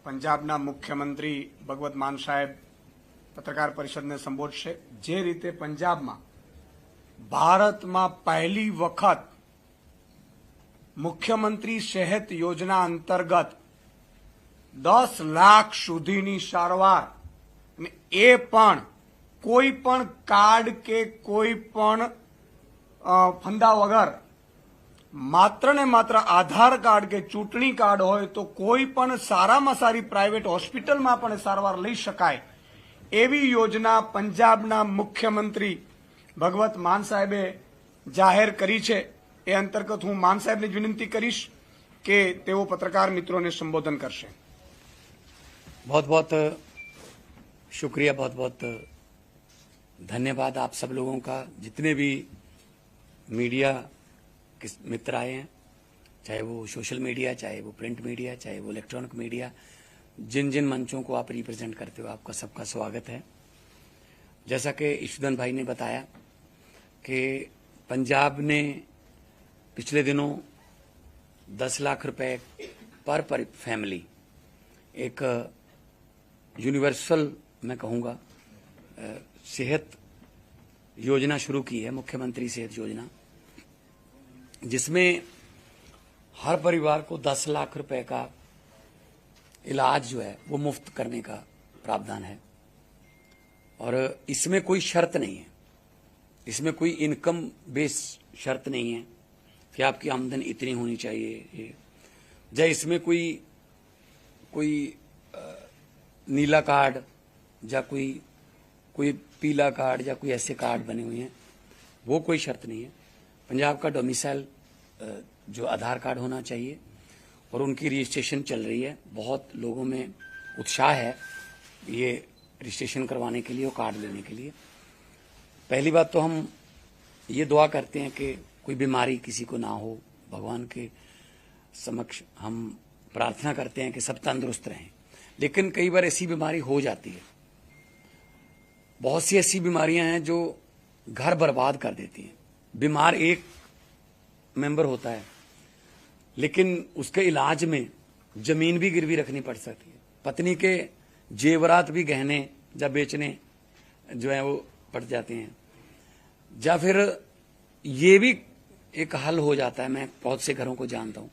પંજાબના મુખ્યમંત્રી ભગવત માન સાહેબ પત્રકાર પરિષદને સંબોધશે। જે રીતે પંજાબમાં ભારતમાં પહેલી વખત મુખ્યમંત્રી સેહત યોજના અંતર્ગત 10 લાખ સુધીની સારવાર એ પણ કોઈ પણ કાર્ડ કે કોઈ પણ ફંદા વગર માત્ર ને માત્ર આધાર કાર્ડ કે ચૂંટણી કાર્ડ હોય તો કોઈ પણ સારામાં સારી પ્રાઇવેટ હોસ્પિટલમાં પણ સારવાર લઈ શકાય એવી યોजना પંજાબના મુખ્યમંત્રી ભગવત માન સાહેબે જાહેર કરી છે। એ અંતર્ગત હું માન સાહેબને વિનંતી કરીશ કે તેઓ પત્રકાર મિત્રોને સંબોધન કરશે। बहुत बहुत शुक्रिया, बहुत बहुत धन्यवाद आप सब लोगों का, जितने भी मीडिया के मित्र आए हैं, चाहे वो सोशल मीडिया, चाहे वो प्रिंट मीडिया, चाहे वो इलेक्ट्रॉनिक मीडिया, जिन जिन मंचों को आप रिप्रेजेंट करते हो, आपका सबका स्वागत है। जैसा कि ईशुदन भाई ने बताया कि पंजाब ने पिछले दिनों 10 लाख रुपए पर फैमिली एक यूनिवर्सल, मैं कहूँगा, सेहत योजना शुरू की है, मुख्यमंत्री सेहत योजना, जिसमें हर परिवार को 10 लाख रुपए का इलाज जो है वो मुफ्त करने का प्रावधान है। और इसमें कोई शर्त नहीं है, इसमें कोई इनकम बेस शर्त नहीं है कि आपकी आमदन इतनी होनी चाहिए, या इसमें कोई नीला कार्ड या कोई पीला कार्ड या कोई ऐसे कार्ड बने हुए हैं, वो कोई शर्त नहीं है। पंजाब का डोमिसाइल जो आधार कार्ड होना चाहिए और उनकी रजिस्ट्रेशन चल रही है। बहुत लोगों में उत्साह है ये रजिस्ट्रेशन करवाने के लिए और कार्ड लेने के लिए। पहली बात तो हम ये दुआ करते हैं कि कोई बीमारी किसी को ना हो, भगवान के समक्ष हम प्रार्थना करते हैं कि सब तंदुरुस्त रहें। लेकिन कई बार ऐसी बीमारी हो जाती है, बहुत सी ऐसी बीमारियां हैं जो घर बर्बाद कर देती हैं। बीमार एक मेंबर होता है, लेकिन उसके इलाज में जमीन भी गिरवी रखनी पड़ सकती है, पत्नी के जेवरात भी गहने या बेचने जो है वो पड़ जाते हैं, या फिर ये भी एक हल हो जाता है। मैं बहुत से घरों को जानता हूं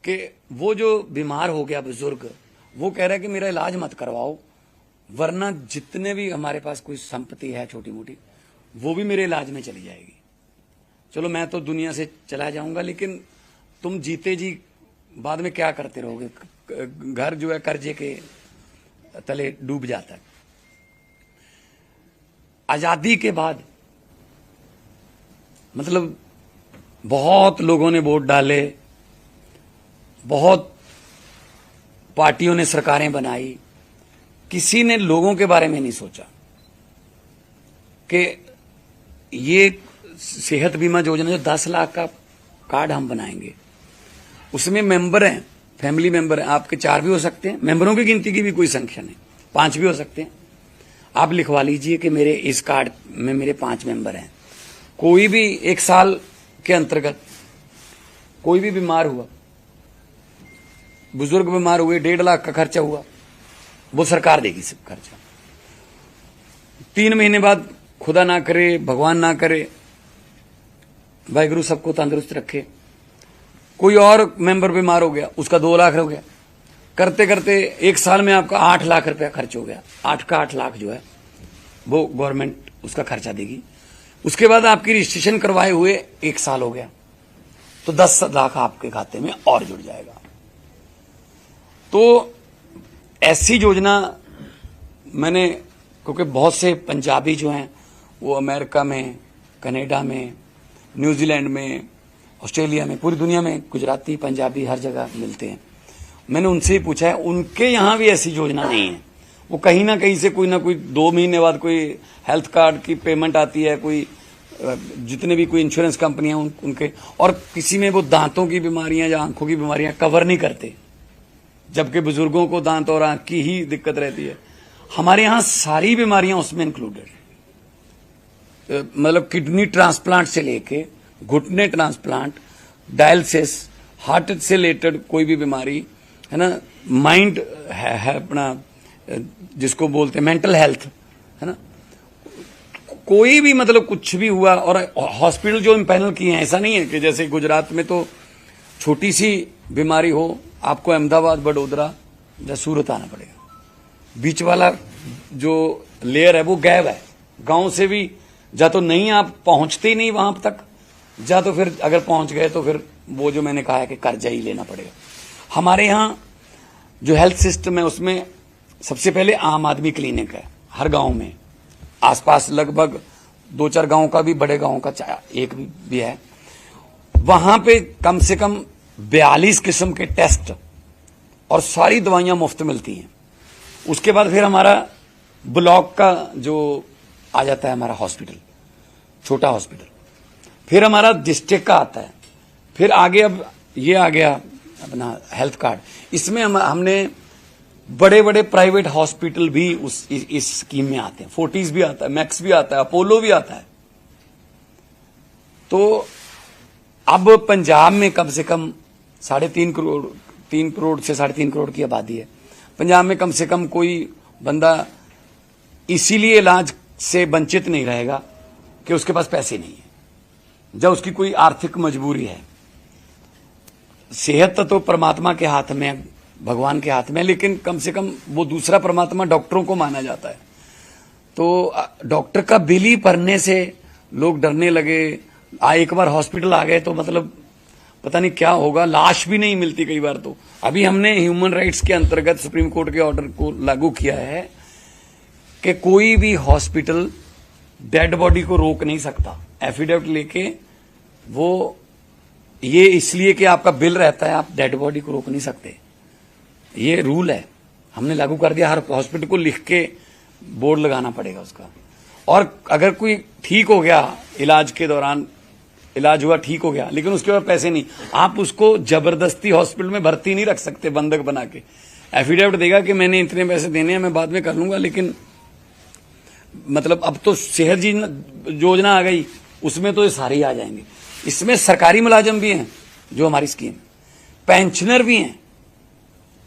कि वो जो बीमार हो गया बुजुर्ग, वो कह रहा है कि मेरा इलाज मत करवाओ, वरना जितने भी हमारे पास कोई संपत्ति है छोटी मोटी, वो भी मेरे इलाज में चली जाएगी। चलो मैं तो दुनिया से चला जाऊंगा, लेकिन तुम जीते जी बाद में क्या करते रहोगे? घर जो है कर्जे के तले डूब जाता है। आजादी के बाद मतलब बहुत लोगों ने वोट डाले, बहुत पार्टियों ने सरकारें बनाई, किसी ने लोगों के बारे में नहीं सोचा कि ये सेहत बीमा योजना जो 10 लाख का कार्ड हम बनाएंगे, उसमें मेंबर हैं, फैमिली मेंबर हैं, आपके 4 भी हो सकते हैं, मेंबरों की गिनती की भी कोई संख्या नहीं, 5 भी हो सकते हैं। आप लिखवा लीजिए कि मेरे इस कार्ड में मेरे 5 मेंबर हैं। कोई भी 1 साल के अंतर्गत कोई भी बीमार हुआ, बुजुर्ग बीमार हुए, 1.5 लाख का खर्चा हुआ, वो सरकार देगी सब खर्चा। 3 महीने बाद खुदा ना करे, भगवान ना करे, वाहिगुरु सबको तंदुरुस्त रखे, कोई और मेंबर बीमार हो गया, उसका 2 लाख हो गया, करते करते 1 साल में आपका 8 लाख रुपया खर्च हो गया। 8 का 8 लाख जो है वो गवर्नमेंट उसका खर्चा देगी। उसके बाद आपकी रजिस्ट्रेशन करवाए हुए 1 साल हो गया, तो 10 लाख आपके खाते में और जुड़ जाएगा। तो ऐसी योजना मैंने, क्योंकि बहुत से पंजाबी जो हैं वो अमेरिका में, कनाडा में, न्यूजीलैंड में, ऑस्ट्रेलिया में, पूरी दुनिया में गुजराती पंजाबी हर जगह मिलते हैं। मैंने उनसे ही पूछा है, उनके यहाँ भी ऐसी योजना नहीं है। वो कहीं ना कहीं से कोई ना कोई 2 महीने बाद कोई हेल्थ कार्ड की पेमेंट आती है, कोई जितने भी कोई इंश्योरेंस कंपनियां उनके, और किसी में वो दांतों की बीमारियां या आंखों की बीमारियां कवर नहीं करते, जबकि बुजुर्गों को दांत और आंख की ही दिक्कत रहती है। हमारे यहाँ सारी बीमारियां उसमें इंक्लूडेड, मतलब किडनी ट्रांसप्लांट से लेके घुटने ट्रांसप्लांट, डायलिसिस, हार्ट से रिलेटेड कोई भी बीमारी है ना, माइंड है अपना, जिसको बोलते हैं मेंटल हेल्थ, है ना, कोई भी मतलब कुछ भी हुआ, और हॉस्पिटल जो इम्पैनल किए हैं, ऐसा नहीं है कि जैसे गुजरात में तो छोटी सी बीमारी हो आपको अहमदाबाद, बड़ोदरा या सूरत आना पड़ेगा, बीच वाला जो लेयर है वो गैप है। गांव से भी जा तो नहीं, आप पहुंचते ही नहीं वहां तक, जा तो फिर अगर पहुंच गए तो फिर वो जो मैंने कहा है कि कर्जा ही लेना पड़ेगा। हमारे यहाँ जो हेल्थ सिस्टम है उसमें सबसे पहले आम आदमी क्लिनिक है हर गांव में, आसपास लगभग 2-4 गांव का भी, बड़े गांव का एक भी है। वहां पे कम से कम 42 किस्म के टेस्ट और सारी दवाइयां मुफ्त मिलती हैं। उसके बाद फिर हमारा ब्लॉक का जो आ जाता है हमारा हॉस्पिटल, छोटा हॉस्पिटल, फिर हमारा डिस्ट्रिक्ट का आता है, फिर आगे अब ये आ गया अपना हेल्थ कार्ड। इसमें हमने बड़े बड़े प्राइवेट हॉस्पिटल भी इस स्कीम में आते हैं, फोर्टिस भी आता है, मैक्स भी आता है, अपोलो भी आता है। तो अब पंजाब में कम से कम 3.5 करोड़, 3 करोड़ से 3.5 करोड़ की आबादी है। पंजाब में कम से कम कोई बंदा इसीलिए इलाज से वंचित नहीं रहेगा कि उसके पास पैसे नहीं है, जब उसकी कोई आर्थिक मजबूरी है। सेहत तो परमात्मा के हाथ में, भगवान के हाथ में, लेकिन कम से कम वो दूसरा परमात्मा डॉक्टरों को माना जाता है। तो डॉक्टर का बिल ही भरने से लोग डरने लगे। एक बार हॉस्पिटल आ गए तो मतलब पता नहीं क्या होगा, लाश भी नहीं मिलती कई बार। तो अभी हमने ह्यूमन राइट्स के अंतर्गत सुप्रीम कोर्ट के ऑर्डर को लागू किया है कि कोई भी हॉस्पिटल डेड बॉडी को रोक नहीं सकता एफिडेविट लेके। वो ये इसलिए कि आपका बिल रहता है, आप डेड बॉडी को रोक नहीं सकते, ये रूल है, हमने लागू कर दिया। हर हॉस्पिटल को लिख के बोर्ड लगाना पड़ेगा उसका। और अगर कोई ठीक हो गया, इलाज के दौरान इलाज हुआ, ठीक हो गया, लेकिन उसके बाद पैसे नहीं, आप उसको जबरदस्ती हॉस्पिटल में भर्ती नहीं रख सकते बंधक बना के। एफिडेविट देगा कि मैंने इतने पैसे देने हैं, मैं बाद में कर लूंगा, लेकिन मतलब अब तो सेहत योजना आ गई, उसमें तो ये सारे ही आ जाएंगे। इसमें सरकारी मुलाजिम भी हैं जो हमारी स्कीम, पेंशनर भी हैं।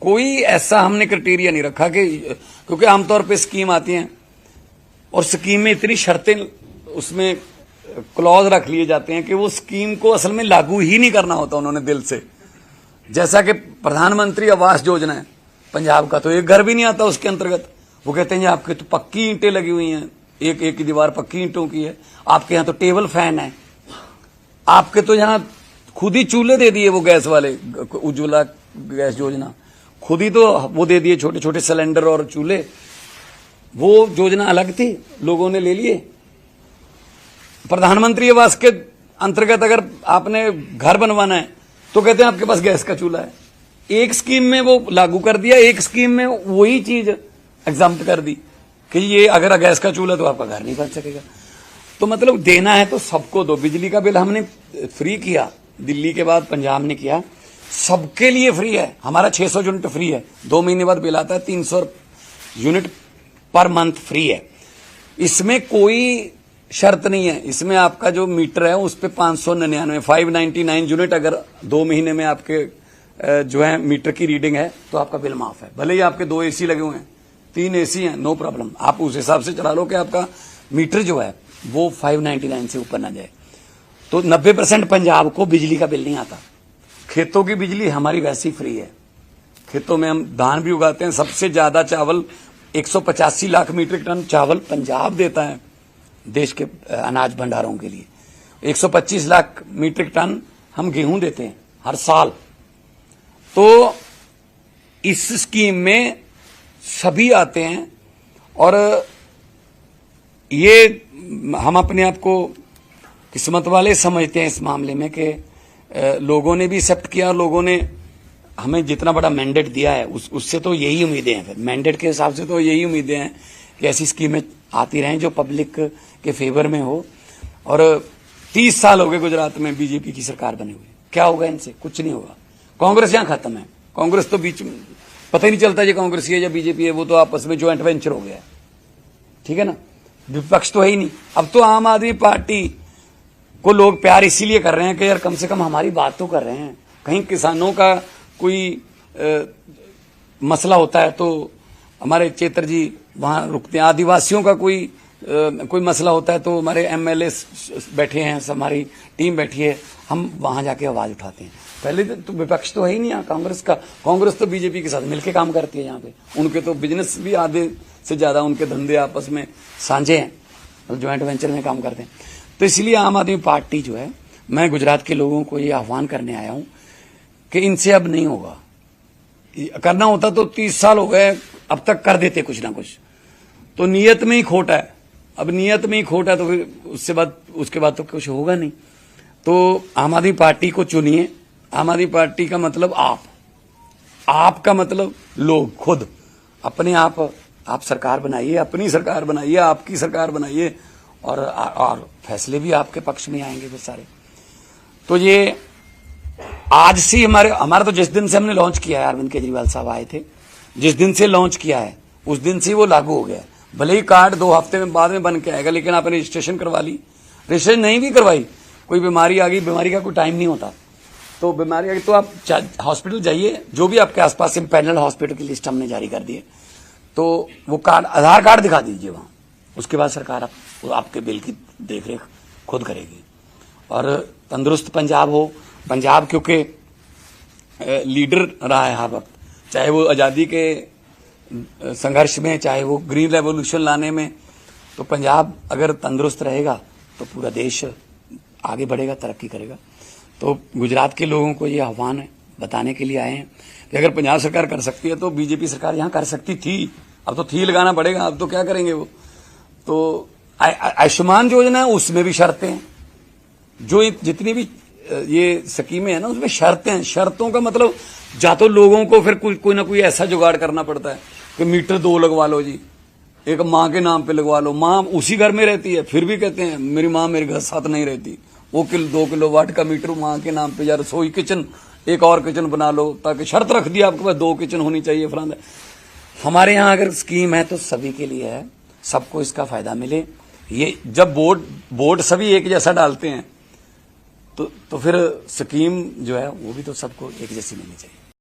कोई ऐसा हमने क्राइटेरिया नहीं रखा कि, क्योंकि आमतौर पे स्कीम आती हैं और स्कीम में इतनी शर्तें, उसमें क्लॉज रख लिए जाते हैं कि वो स्कीम को असल में लागू ही नहीं करना होता उन्होंने दिल से। जैसा कि प्रधानमंत्री आवास योजना है पंजाब का, तो एक घर भी नहीं आता उसके अंतर्गत। वो कहते हैं जी आपके तो पक्की ईंटें लगी हुई हैं, एक एक की दीवार पक्की ईंटों की है, आपके यहाँ तो टेबल फैन है, आपके तो यहाँ खुद ही चूल्हे दे दिए वो गैस वाले, उज्ज्वला गैस योजना, खुद ही तो वो दे दिए छोटे छोटे सिलेंडर और चूल्हे। वो योजना अलग थी, लोगों ने ले लिए। प्रधानमंत्री आवास के अंतर्गत अगर आपने घर बनवाना है तो कहते हैं आपके पास गैस का चूल्हा है। एक स्कीम में वो लागू कर दिया, एक स्कीम में वही चीज एग्जाम्प्ट कर दी कि ये अगर गैस का चूल्हा तो आपका घर नहीं बन सकेगा। तो मतलब देना है तो सबको दो। बिजली का बिल हमने फ्री किया, दिल्ली के बाद पंजाब ने किया, सबके लिए फ्री है। हमारा 600 यूनिट फ्री है, 2 महीने बाद बिल आता है, 300 यूनिट पर मंथ फ्री है। इसमें कोई शर्त नहीं है। इसमें आपका जो मीटर है उस पर 599 यूनिट अगर 2 महीने में आपके जो है मीटर की रीडिंग है तो आपका बिल माफ है। भले ही आपके 2 एसी लगे हुए हैं, 3 एसी हैं, नो प्रॉब्लम, आप उस हिसाब से चला लो कि आपका मीटर जो है वो 599 से ऊपर ना जाए। तो 90% पंजाब को बिजली का बिल नहीं आता। खेतों की बिजली हमारी वैसे ही फ्री है, खेतों में हम धान भी उगाते हैं। सबसे ज्यादा चावल 185 लाख मीट्रिक टन चावल पंजाब देता है देश के अनाज भंडारों के लिए। 125 लाख मीट्रिक टन हम गेहूं देते हैं हर साल। तो इस स्कीम में सभी आते हैं और ये हम अपने आप को किस्मत वाले समझते हैं इस मामले में कि लोगों ने भी एक्सेप्ट किया। लोगों ने हमें जितना बड़ा मैंडेट दिया है उससे तो यही उम्मीदें हैं, फिर मैंडेट के हिसाब से तो यही उम्मीदें हैं कि ऐसी स्कीमें आती रहें जो पब्लिक के फेवर में हो। और 30 साल हो गए गुजरात में बीजेपी की सरकार बनी हुई, क्या होगा इनसे? कुछ नहीं होगा। कांग्रेस यहां खत्म है, कांग्रेस तो बीच में पता ही नहीं चलता ये कांग्रेस है या बीजेपी है, वो तो आपस में ज्वाइंट वेंचर हो गया है, ठीक है ना। विपक्ष तो है ही नहीं। अब तो आम आदमी पार्टी को लोग प्यार इसीलिए कर रहे हैं कि यार कम से कम हमारी बात तो कर रहे हैं, कहीं किसानों का कोई मसला होता है तो हमारे चेतर जी वहां रुकते हैं। आदिवासियों का कोई मसला होता है तो हमारे एमएलए बैठे हैं, हमारी टीम बैठी है, हम वहां जाके आवाज उठाते हैं। पहले तो विपक्ष तो है ही नहीं यहाँ कांग्रेस का। कांग्रेस तो बीजेपी के साथ मिलकर काम करती है यहाँ पे। उनके तो बिजनेस भी आधे से ज्यादा उनके धंधे आपस में साझे हैं, ज्वाइंट वेंचर में काम करते हैं। तो इसलिए आम आदमी पार्टी जो है, मैं गुजरात के लोगों को ये आह्वान करने आया हूं कि इनसे अब नहीं होगा। करना होता तो 30 साल हो गए, अब तक कर देते कुछ ना कुछ। तो नीयत में ही खोट है। अब नीयत में ही खोट है तो फिर उसके बाद तो कुछ होगा नहीं। तो आम आदमी पार्टी को चुनिए। आम आदमी पार्टी का मतलब आप का मतलब लोग खुद अपने आप सरकार बनाइए, अपनी सरकार बनाइए, आपकी सरकार बनाइए और फैसले भी आपके पक्ष में आएंगे फिर सारे। तो ये आज से हमारा तो जिस दिन से हमने लॉन्च किया है, अरविंद केजरीवाल साहब आए थे, जिस दिन से लॉन्च किया है उस दिन से वो लागू हो गया है। भले ही कार्ड 2 हफ्ते में बाद में बन के आएगा, लेकिन आपने रजिस्ट्रेशन करवा ली, रजिस्ट्रेशन नहीं भी करवाई, कोई बीमारी आ गई, बीमारी का कोई टाइम नहीं होता, तो बीमारी आ गई तो आप हॉस्पिटल जाइए, जो भी आपके आसपास पैनल हॉस्पिटल की लिस्ट हमने जारी कर दी है, तो वो कार्ड, आधार कार्ड दिखा दीजिए वहां। उसके बाद सरकार आपके बिल की देखरेख खुद करेगी। और तंदुरुस्त पंजाब हो, पंजाब क्योंकि लीडर रहा है हर वक्त, चाहे वो आजादी के संघर्ष में, चाहे वो ग्रीन रेवोल्यूशन लाने में, तो पंजाब अगर तंदुरुस्त रहेगा तो पूरा देश आगे बढ़ेगा, तरक्की करेगा। तो गुजरात के लोगों को ये आह्वान है, बताने के लिए आए हैं कि अगर पंजाब सरकार कर सकती है तो बीजेपी सरकार यहां कर सकती थी। अब तो थी लगाना पड़ेगा, अब तो क्या करेंगे वो। तो आयुष्मान योजना है, उसमें भी शर्तें हैं। जो जितनी भी ये स्कीमें हैं ना, उसमें शर्तें हैं। शर्तों का मतलब या तो लोगों को फिर कोई ना कोई ऐसा जुगाड़ करना पड़ता है कि मीटर 2 लगवा लो जी, एक माँ के नाम पे लगवा लो। माँ उसी घर में रहती है, फिर भी कहते हैं मेरी माँ मेरे घर साथ नहीं रहती, वो 2 किलोवाट का मीटर माँ के नाम पे, या रसोई किचन एक और किचन बना लो, ताकि शर्त रख दी आपके पास 2 किचन होनी चाहिए फलाना। हमारे यहाँ अगर स्कीम है तो सभी के लिए है, सबको इसका फायदा मिले। ये जब वोट सभी एक जैसा डालते हैं तो फिर स्कीम जो है वो भी तो सबको एक जैसी मिलनी चाहिए।